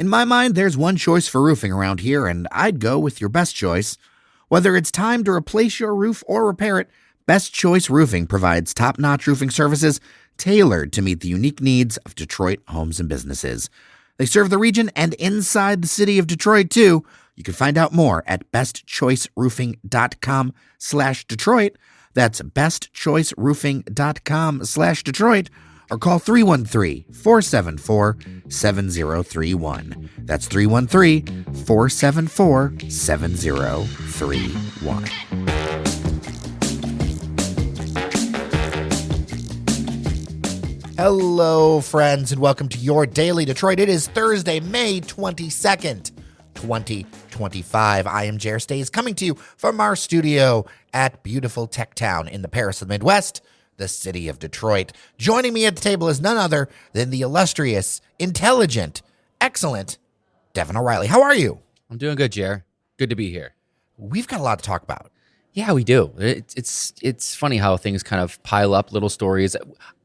In my mind, there's one choice for roofing around here, and I'd go with your best choice. Whether it's time to replace your roof or repair it, Best Choice Roofing provides top-notch roofing services tailored to meet the unique needs of Detroit homes and businesses. They serve the region and inside the city of Detroit, too. You can find out more at bestchoiceroofing.com/Detroit. That's bestchoiceroofing.com/Detroit. Or call 313-474-7031. That's 313-474-7031. Hello, friends, and welcome to your Daily Detroit. It is Thursday, May 22nd, 2025. I am Jer Stays, coming to you from our studio at beautiful Tech Town in the Paris of the Midwest, the city of Detroit. Joining me at the table is none other than the illustrious, intelligent, excellent Devon O'Reilly. How are you? I'm doing good, Jer. Good to be here. We've got a lot to talk about. Yeah, we do. It's funny how things kind of pile up, little stories.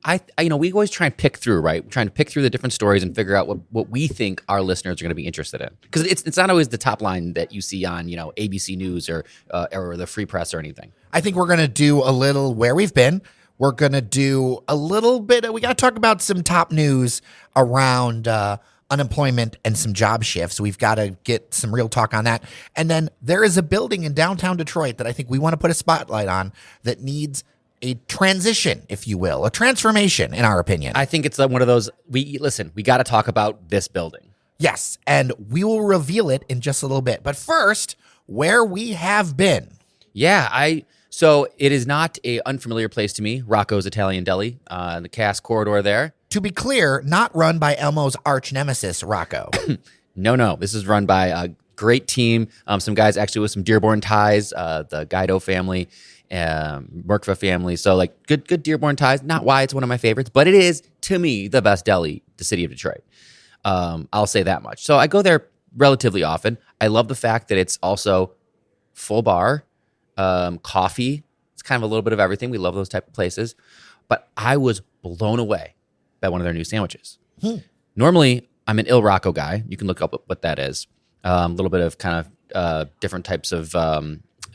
We always try and pick through, right? We're trying to pick through the different stories and figure out what we think our listeners are going to be interested in. Because it's not always the top line that you see on, ABC News or the Free Press or anything. I think we're going to do a little where we've been. We're going to do a little bit. We got to talk about some top news around unemployment and some job shifts. We've got to get some real talk on that. And then there is a building in downtown Detroit that I think we want to put a spotlight on that needs a transition, if you will, a transformation, in our opinion. I think it's one of those, we got to talk about this building. Yes, and we will reveal it in just a little bit. But first, where we have been. Yeah, so it is not an unfamiliar place to me, Rocco's Italian Deli, in the Cass corridor there. To be clear, not run by Elmo's arch nemesis, Rocco. No. This is run by a great team. Some guys actually with some Dearborn ties, the Guido family, Merkva family. So good Dearborn ties. Not why it's one of my favorites, but it is, to me, the best deli, the city of Detroit. I'll say that much. So I go there relatively often. I love the fact that it's also full bar, coffee. It's kind of a little bit of everything. We love those type of places. But I was blown away by one of their new sandwiches. Normally, I'm an Il Rocco guy. You can look up what that is. A little bit of kind of different types of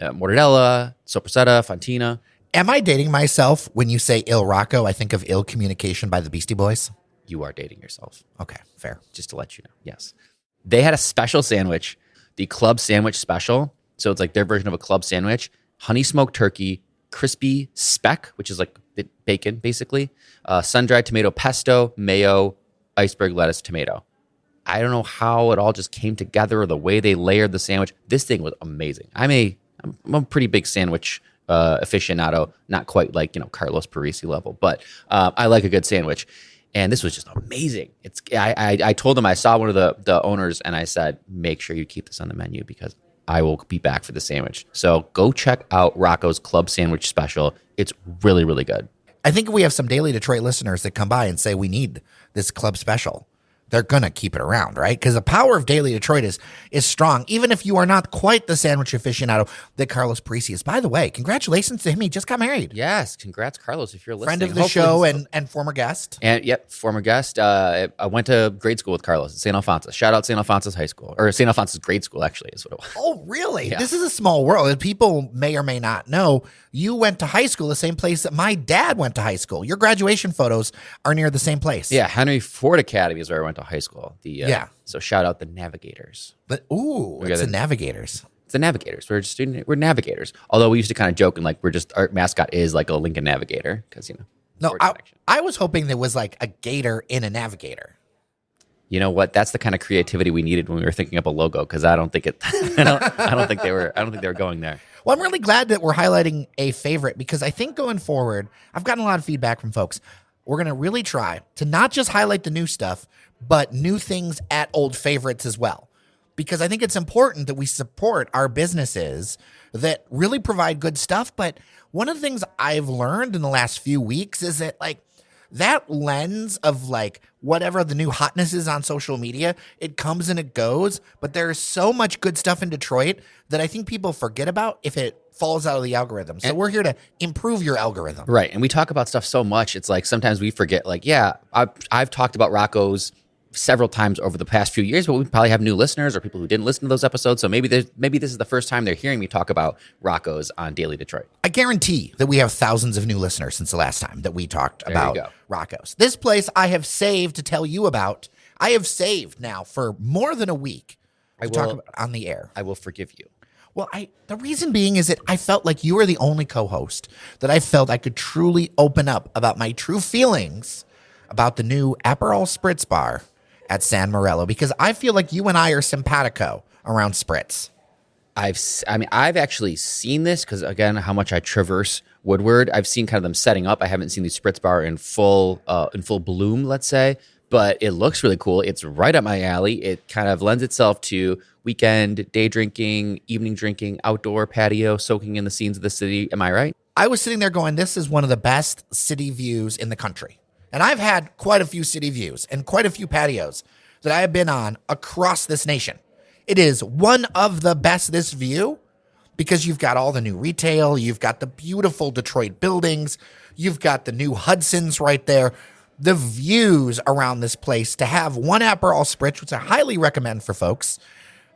mortadella, sopressata, fontina. Am I dating myself when you say Il Rocco? I think of Ill Communication by the Beastie Boys. You are dating yourself. Okay, fair. Just to let you know. Yes. They had a special sandwich, the Club Sandwich Special. So it's like their version of a club sandwich. Honey smoked turkey, crispy speck, which is like bacon, basically. Sun-dried tomato pesto, mayo, iceberg lettuce, tomato. I don't know how it all just came together or the way they layered the sandwich. This thing was amazing. I'm a pretty big sandwich aficionado, not quite like, Carlos Parisi level, but I like a good sandwich. And this was just amazing. I told them, I saw one of the owners and I said, make sure you keep this on the menu because I will be back for the sandwich. So go check out Rocco's Club Sandwich Special. It's really, really good. I think we have some Daily Detroit listeners that come by and say we need this club special. They're going to keep it around, right? Because the power of Daily Detroit is strong, even if you are not quite the sandwich aficionado that Carlos Parisi is. By the way, congratulations to him. He just got married. Yes, congrats, Carlos, if you're listening. Friend of the show and former guest. And yep, former guest. I went to grade school with Carlos at St. Alphonsus. Shout out St. Alphonsus High School, or St. Alphonsus grade school, actually, is what it was. Oh, really? Yeah. This is a small world. People may or may not know you went to high school the same place that my dad went to high school. Your graduation photos are near the same place. Yeah, Henry Ford Academy is where I went to high school. So shout out the Navigators. But it's the Navigators. It's the Navigators. We're Navigators. Although we used to kind of joke and our mascot is like a Lincoln Navigator because No, I was hoping there was like a gator in a Navigator. You know what? That's the kind of creativity we needed when we were thinking up a logo because I don't think they were going there. Well, I'm really glad that we're highlighting a favorite because I think going forward, I've gotten a lot of feedback from folks. We're going to really try to not just highlight the new stuff, but new things at old favorites as well. Because I think it's important that we support our businesses that really provide good stuff. But one of the things I've learned in the last few weeks is that that lens of whatever the new hotness is on social media, it comes and it goes. But there's so much good stuff in Detroit that I think people forget about if it falls out of the algorithm. So we're here to improve your algorithm. Right. And we talk about stuff so much. It's like sometimes we forget, I've talked about Rocco's several times over the past few years, but we probably have new listeners or people who didn't listen to those episodes. So maybe this is the first time they're hearing me talk about Rocco's on Daily Detroit. I guarantee that we have thousands of new listeners since the last time that we talked about Rocco's. This place I have saved to tell you about. I have saved now for more than a week to talk about on the air. I will forgive you. Well, the reason being is that I felt like you were the only co-host that I felt I could truly open up about my true feelings about the new Aperol Spritz bar at San Morello, because I feel like you and I are simpatico around Spritz. I've actually seen this because, again, how much I traverse Woodward. I've seen kind of them setting up. I haven't seen the Spritz bar in full bloom, let's say, but it looks really cool. It's right up my alley. It kind of lends itself to weekend, day drinking, evening drinking, outdoor patio, soaking in the scenes of the city. Am I right? I was sitting there going, this is one of the best city views in the country. And I've had quite a few city views and quite a few patios that I have been on across this nation. It is one of the best, this view, because you've got all the new retail, you've got the beautiful Detroit buildings, you've got the new Hudsons right there. The views around this place, to have one Aperol Spritz, which I highly recommend for folks.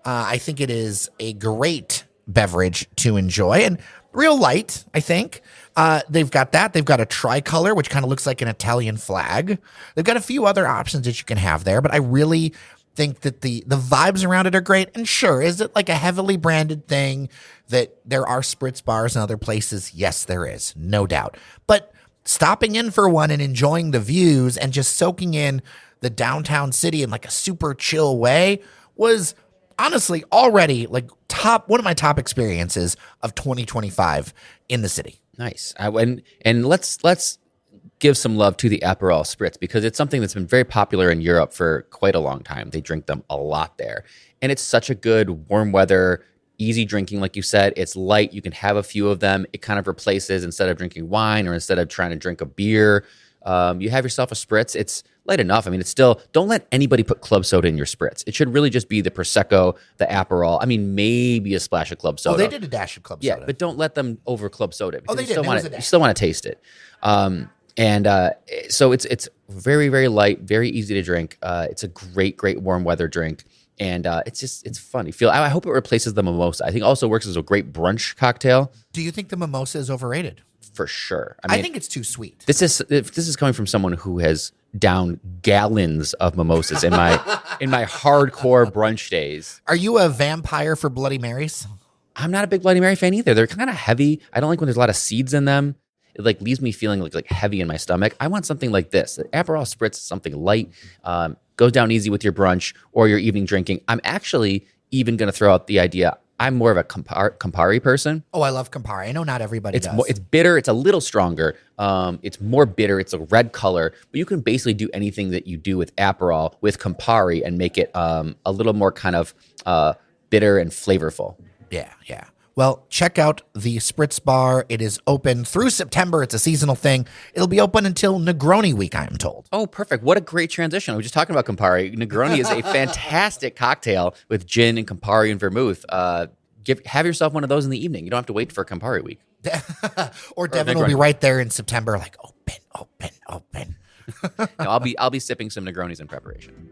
I think it is a great beverage to enjoy and real light, I think. They've got that. They've got a tricolor, which kind of looks like an Italian flag. They've got a few other options that you can have there, but I really think that the vibes around it are great. And sure, is it like a heavily branded thing that there are Spritz bars in other places? Yes, there is, no doubt. But stopping in for one and enjoying the views and just soaking in the downtown city in like a super chill way was honestly already like one of my top experiences of 2025 in the city. Nice. And let's give some love to the Aperol Spritz, because it's something that's been very popular in Europe for quite a long time. They drink them a lot there. And it's such a good warm weather, easy drinking. Like you said, it's light. You can have a few of them. It kind of replaces, instead of drinking wine or instead of trying to drink a beer, you have yourself a Spritz. It's light enough. I mean, it's still, don't let anybody put club soda in your Spritz. It should really just be the Prosecco, the Aperol. I mean, maybe a splash of club soda. Oh, they did a dash of club soda. Yeah, but don't let them over club soda. Oh, they did. You still want to taste it. So it's very, very light, very easy to drink. It's a great, great warm weather drink. And it's fun. I hope it replaces the mimosa. I think also works as a great brunch cocktail. Do you think the mimosa is overrated? For sure. I think it's too sweet. This is coming from someone who has downed gallons of mimosas in my hardcore brunch days. Are you a vampire for Bloody Marys? I'm not a big Bloody Mary fan either. They're kind of heavy. I don't like when there's a lot of seeds in them. It like leaves me feeling like heavy in my stomach. I want something like this. The Aperol Spritz is something light, goes down easy with your brunch or your evening drinking. I'm actually even going to throw out the idea. I'm more of a Campari person. Oh, I love Campari. I know not everybody does. It's bitter. It's a little stronger. It's more bitter. It's a red color. But you can basically do anything that you do with Aperol with Campari and make it a little more kind of bitter and flavorful. Yeah. Well, check out the Spritz Bar. It is open through September. It's a seasonal thing. It'll be open until Negroni week, I am told. Oh, perfect. What a great transition. I was just talking about Campari. Negroni is a fantastic cocktail with gin and Campari and vermouth. Have yourself one of those in the evening. You don't have to wait for Campari week. or Devon will be right there in September, like open. No, I'll be sipping some Negronis in preparation.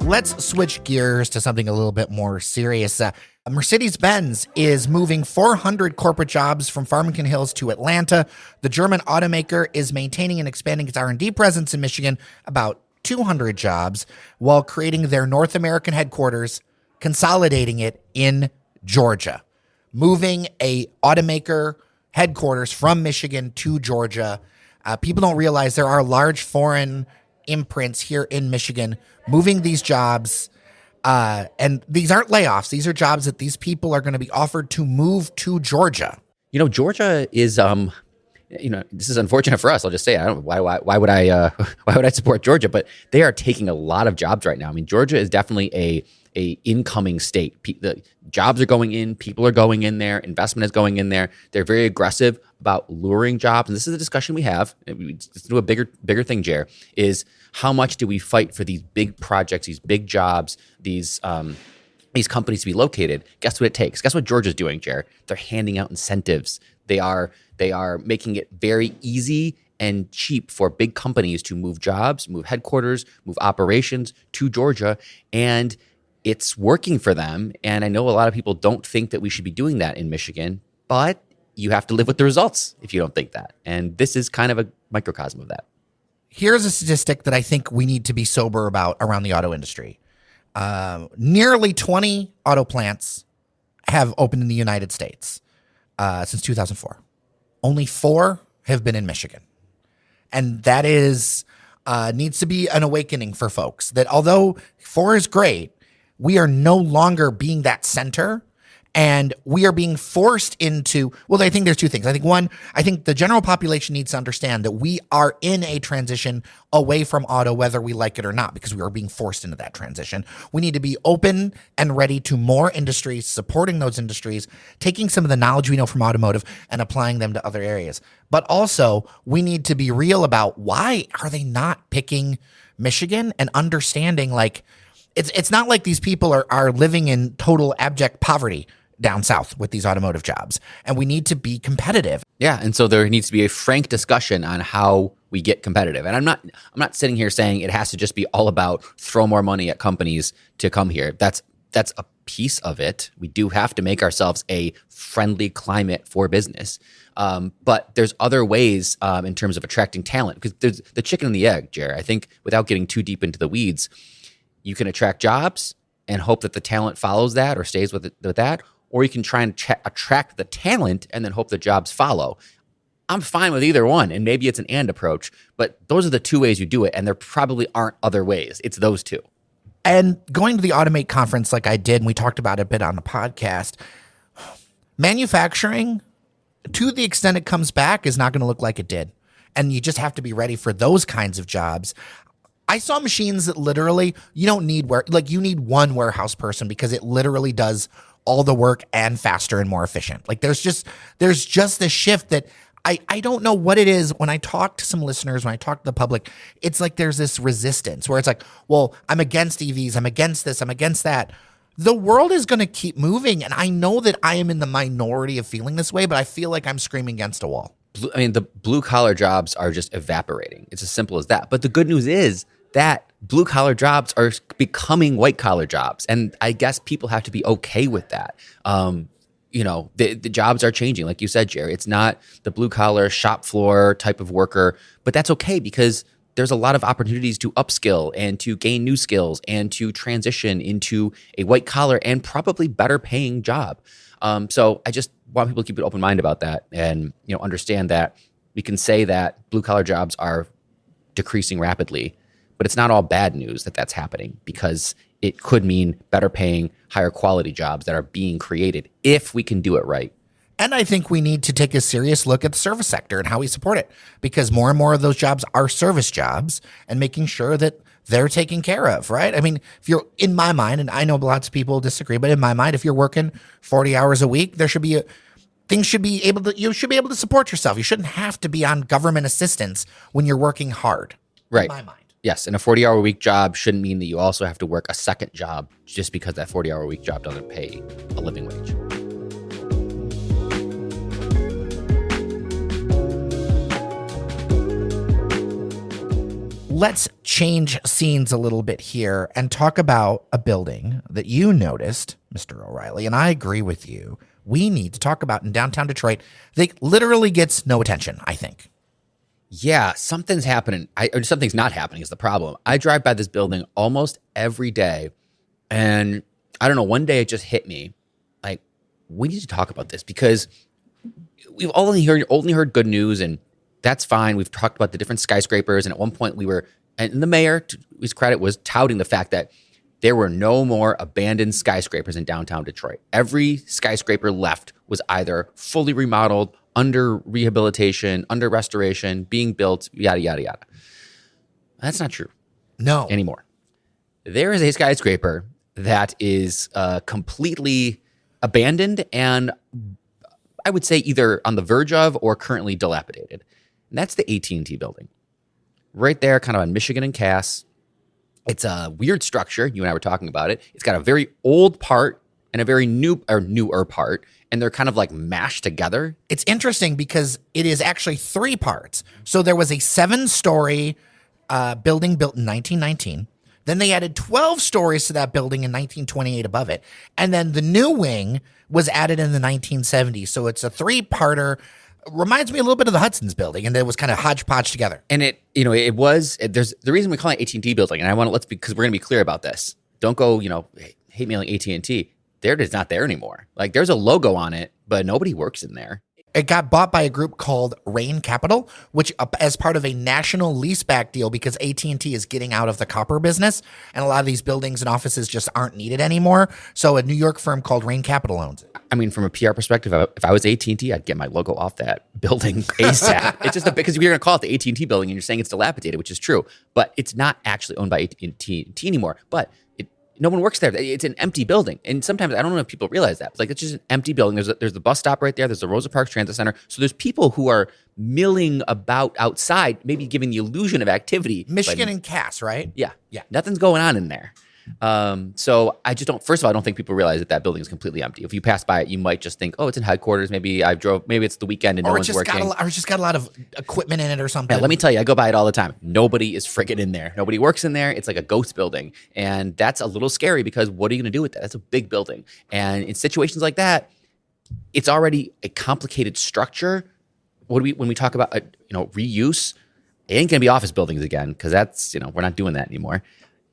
Let's switch gears to something a little bit more serious. Mercedes-Benz is moving 400 corporate jobs from Farmington Hills to Atlanta. The German automaker is maintaining and expanding its R&D presence in Michigan, about 200 jobs, while creating their North American headquarters, consolidating it in Georgia. Moving a automaker headquarters from Michigan to Georgia. People don't realize there are large foreign imprints here in Michigan moving these jobs, and these aren't layoffs. These are jobs that these people are going to be offered to move to Georgia. Georgia is this is unfortunate for us. I'll just say, why would I support Georgia? But they are taking a lot of jobs right now. I mean, Georgia is definitely a incoming state. The jobs are going in, people are going in there, investment is going in there. They're very aggressive about luring jobs. And this is a discussion we have. Let's do a bigger thing, Jer, is how much do we fight for these big projects, these big jobs, these these companies to be located, guess what it takes? Guess what Georgia's doing, Jer? They're handing out incentives. They are making it very easy and cheap for big companies to move jobs, move headquarters, move operations to Georgia, and it's working for them. And I know a lot of people don't think that we should be doing that in Michigan, but you have to live with the results if you don't think that. And this is kind of a microcosm of that. Here's a statistic that I think we need to be sober about around the auto industry. Nearly 20 auto plants have opened in the United States since 2004. Only 4 have been in Michigan. And that is needs to be an awakening for folks that although 4 is great, we are no longer being that center. And we are being forced into, well, I think there's 2 things. I think one, I think the general population needs to understand that we are in a transition away from auto, whether we like it or not, because we are being forced into that transition. We need to be open and ready to more industries, supporting those industries, taking some of the knowledge we know from automotive and applying them to other areas. But also, we need to be real about why are they not picking Michigan and understanding like, it's not like these people are living in total abject poverty down south with these automotive jobs, and we need to be competitive. Yeah, and so there needs to be a frank discussion on how we get competitive. And I'm not sitting here saying it has to just be all about throw more money at companies to come here. That's a piece of it. We do have to make ourselves a friendly climate for business. But there's other ways in terms of attracting talent, because there's the chicken and the egg, Jer. I think without getting too deep into the weeds, you can attract jobs and hope that the talent follows that or stays with that, or you can try and attract the talent and then hope the jobs follow. I'm fine with either one, and maybe it's an and approach, but those are the 2 ways you do it, and there probably aren't other ways. It's those 2. And going to the Automate conference like I did, and we talked about it a bit on the podcast, manufacturing, to the extent it comes back, is not going to look like it did. And you just have to be ready for those kinds of jobs. I saw machines that literally, you don't need you need one warehouse person because it literally does all the work and faster and more efficient. Like there's just this shift that I don't know what it is. When I talk to some listeners, when I talk to the public, it's like there's this resistance where it's like, well, I'm against EVs, I'm against this, I'm against that. The world is going to keep moving, and I know that I am in the minority of feeling this way, but I feel like I'm screaming against a wall. I mean, the blue collar jobs are just evaporating. It's as simple as that. But the good news is that blue collar jobs are becoming white collar jobs. And I guess people have to be okay with that. The jobs are changing. Like you said, Jerry, it's not the blue collar shop floor type of worker, but that's okay because there's a lot of opportunities to upskill and to gain new skills and to transition into a white collar and probably better paying job. So I just want people to keep an open mind about that and, understand that we can say that blue collar jobs are decreasing rapidly, but it's not all bad news that that's happening because it could mean better paying, higher quality jobs that are being created if we can do it right. And I think we need to take a serious look at the service sector and how we support it, because more and more of those jobs are service jobs and making sure that they're taken care of, right? I mean, if you're, in my mind, and I know lots of people disagree, but in my mind, if you're working 40 hours a week, there should be you should be able to support yourself. You shouldn't have to be on government assistance when you're working hard. Right. In my mind. Yes, and a 40-hour week job shouldn't mean that you also have to work a second job just because that 40-hour week job doesn't pay a living wage. Let's change scenes a little bit here and talk about a building that you noticed, Mr. O'Reilly, and I agree with you. We need to talk about in downtown Detroit. They literally gets no attention, I think. Yeah, something's happening. Or something's not happening is the problem. I drive by this building almost every day, and I don't know, one day it just hit me, like, we need to talk about this because we've only heard good news, and that's fine. We've talked about the different skyscrapers, and at one point and the mayor, to his credit, was touting the fact that there were no more abandoned skyscrapers in downtown Detroit. Every skyscraper left was either fully remodeled, under rehabilitation, under restoration, being built, yada, yada, yada. That's not true. No. Anymore. There is a skyscraper that is completely abandoned and I would say either on the verge of or currently dilapidated. And that's the AT&T building. Right there, kind of on Michigan and Cass. It's a weird structure. You and I were talking about it. It's got a very old part and a very newer part, and they're kind of like mashed together. It's interesting because it is actually 3 parts. So there was a 7-story building built in 1919. Then they added 12 stories to that building in 1928 above it. And then the new wing was added in the 1970s. So it's a 3-parter. Reminds me a little bit of the Hudson's building, and it was kind of hodgepodge together. And there's the reason we call it AT&T building, and I want to because we're going to be clear about this. Don't go, hate mailing AT&T. It is not there anymore. Like, there's a logo on it, but nobody works in there. It got bought by a group called Rain Capital, which as part of a national leaseback deal, because AT&T is getting out of the copper business, and a lot of these buildings and offices just aren't needed anymore. So a New York firm called Rain Capital owns it. I mean, from a PR perspective, if I was AT&T, I'd get my logo off that building ASAP. It's just because you're going to call it the AT&T building, and you're saying it's dilapidated, which is true, but it's not actually owned by AT&T anymore. But no one works there. It's an empty building. And sometimes, I don't know if people realize that. It's just an empty building. There's the bus stop right there. There's the Rosa Parks Transit Center. So there's people who are milling about outside, maybe giving the illusion of activity. Michigan and Cass, right? Yeah. Nothing's going on in there. So I just first of all, I don't think people realize that building is completely empty. If you pass by it, you might just think, oh, it's in headquarters. Maybe it's the weekend and no one's working. Or it's just got a lot of equipment in it or something. Yeah, let me tell you, I go by it all the time. Nobody is friggin' in there. Nobody works in there. It's like a ghost building. And that's a little scary because what are you going to do with that? That's a big building. And in situations like that, it's already a complicated structure. When we talk about, reuse, it ain't going to be office buildings again because that's, we're not doing that anymore.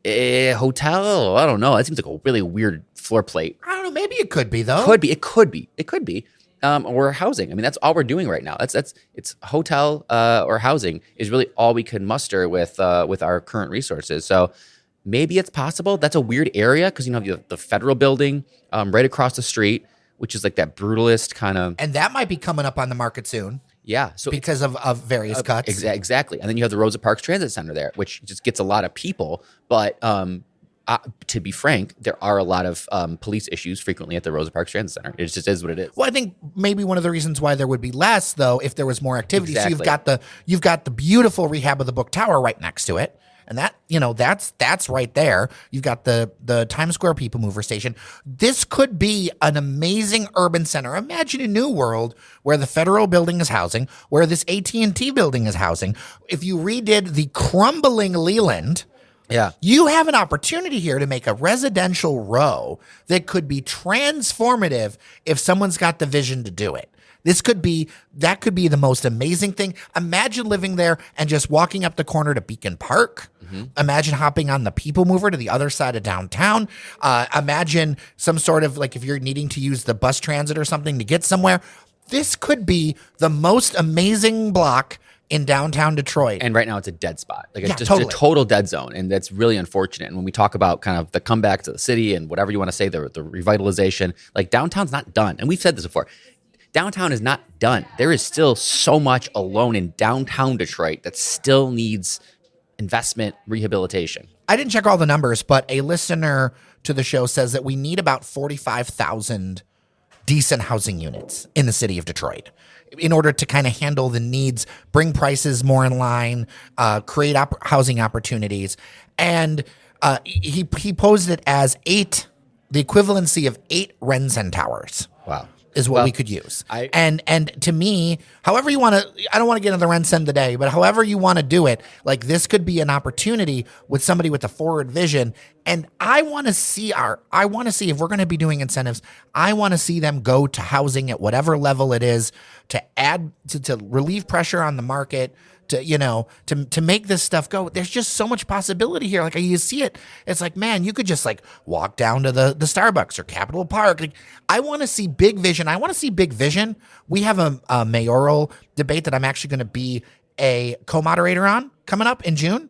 Hotel, I don't know. That seems like a really weird floor plate. I don't know. Maybe it could be though. It could be. Or housing. I mean, that's all we're doing right now. It's hotel or housing is really all we can muster with our current resources. So maybe it's possible. That's a weird area because you have the federal building right across the street, which is like that brutalist kind of. And that might be coming up on the market soon. Yeah. So because of various cuts. Exactly. And then you have the Rosa Parks Transit Center there, which just gets a lot of people. But to be frank, there are a lot of police issues frequently at the Rosa Parks Transit Center. It just is what it is. Well, I think maybe one of the reasons why there would be less, though, if there was more activity. Exactly. So you've got the beautiful rehab of the Book Tower right next to it. And that, that's right there. You've got the Times Square People Mover station. This could be an amazing urban center. Imagine a new world where the federal building is housing, where this AT&T building is housing. If you redid the crumbling Leland, you have an opportunity here to make a residential row that could be transformative if someone's got the vision to do it. That could be the most amazing thing. Imagine living there and just walking up the corner to Beacon Park. Mm-hmm. Imagine hopping on the People Mover to the other side of downtown. Imagine some sort of if you're needing to use the bus transit or something to get somewhere. This could be the most amazing block in downtown Detroit. And right now it's a dead spot. It's just totally. a total dead zone. And that's really unfortunate. And when we talk about kind of the comeback to the city and whatever you want to say, the revitalization, downtown's not done. And we've said this before. Downtown is not done. There is still so much alone in downtown Detroit that still needs investment, rehabilitation. I didn't check all the numbers, but a listener to the show says that we need about 45,000 decent housing units in the city of Detroit in order to kind of handle the needs, bring prices more in line, create housing opportunities. And he posed it as the equivalency of 8 Rensen towers. Wow. Is what we could use. And to me, however you want to, I don't want to get into the Rensen today, but however you want to do it, this could be an opportunity with somebody with a forward vision. And I want to see if we're going to be doing incentives, I want to see them go to housing at whatever level it is to add, to relieve pressure on the market, to make this stuff go. There's just so much possibility here. You see it, it's man, you could just walk down to the Starbucks or Capitol Park. I want to see big vision. We have a mayoral debate that I'm actually going to be a co-moderator on coming up in June.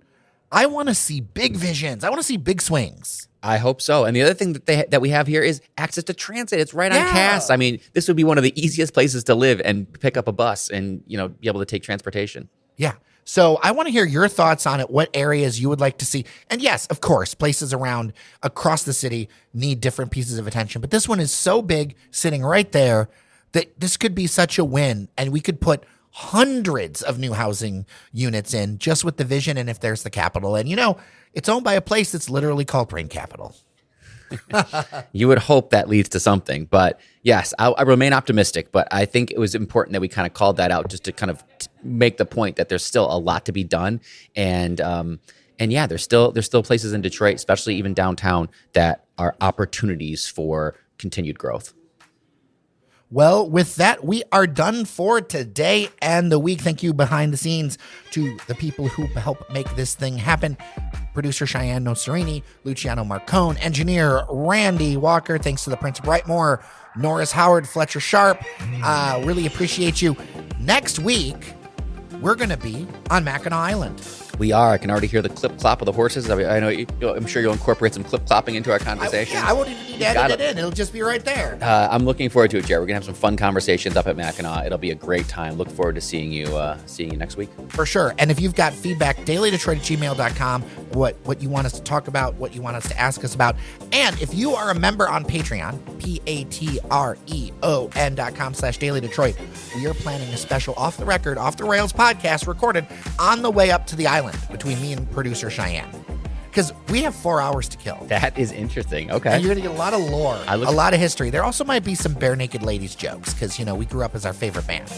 I want to see big visions. I want to see big swings. I hope so. And the other thing that we have here is access to transit. It's right on Cass. I mean, this would be one of the easiest places to live and pick up a bus and be able to take transportation. Yeah. So I want to hear your thoughts on it, what areas you would like to see. And yes, of course, places across the city need different pieces of attention. But this one is so big, sitting right there, that this could be such a win. And we could put hundreds of new housing units in just with the vision and if there's the capital. And, it's owned by a place that's literally called Brain Capital. You would hope that leads to something. But yes, I remain optimistic. But I think it was important that we kind of called that out just to kind of make the point that there's still a lot to be done. And yeah, there's still places in Detroit, especially even downtown, that are opportunities for continued growth. Well, with that, we are done for today and the week. Thank you behind the scenes to the people who help make this thing happen. Producer Cheyenne Nocerini, Luciano Marcone, engineer Randy Walker. Thanks to the Prince of Brightmoor, Norris Howard, Fletcher Sharp. Really appreciate you. Next week, we're going to be on Mackinac Island. We are. I can already hear the clip-clop of the horses. I know. I'm sure you'll incorporate some clip-clopping into our conversation. I won't even need to edit it in. It'll just be right there. I'm looking forward to it, Jer. We're gonna have some fun conversations up at Mackinac. It'll be a great time. Look forward to seeing you next week. For sure. And if you've got feedback, dailydetroit@gmail.com, what you want us to talk about, what you want us to ask us about. And if you are a member on Patreon, patreon.com/dailydetroit, we are planning a special off the record, off the rails podcast recorded on the way up to the island between me and producer Cheyenne. Because we have 4 hours to kill. That is interesting. Okay. And you're going to get a lot of lore, a lot of history. There also might be some bare naked ladies jokes because, we grew up as our favorite band.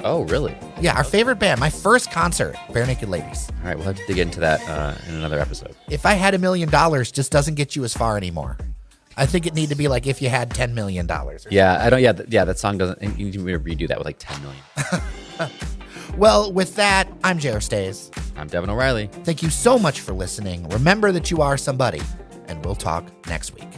Oh, really? Yeah, our favorite band. My first concert, Bare Naked Ladies. All right, we'll have to dig into that in another episode. If I Had $1 Million just doesn't get you as far anymore. I think it need to be like If You Had $10 million. Yeah, I don't. Yeah, that song doesn't. You need to redo that with like 10 million. Well, with that, I'm Jer Stays. I'm Devon O'Reilly. Thank you so much for listening. Remember that you are somebody, and we'll talk next week.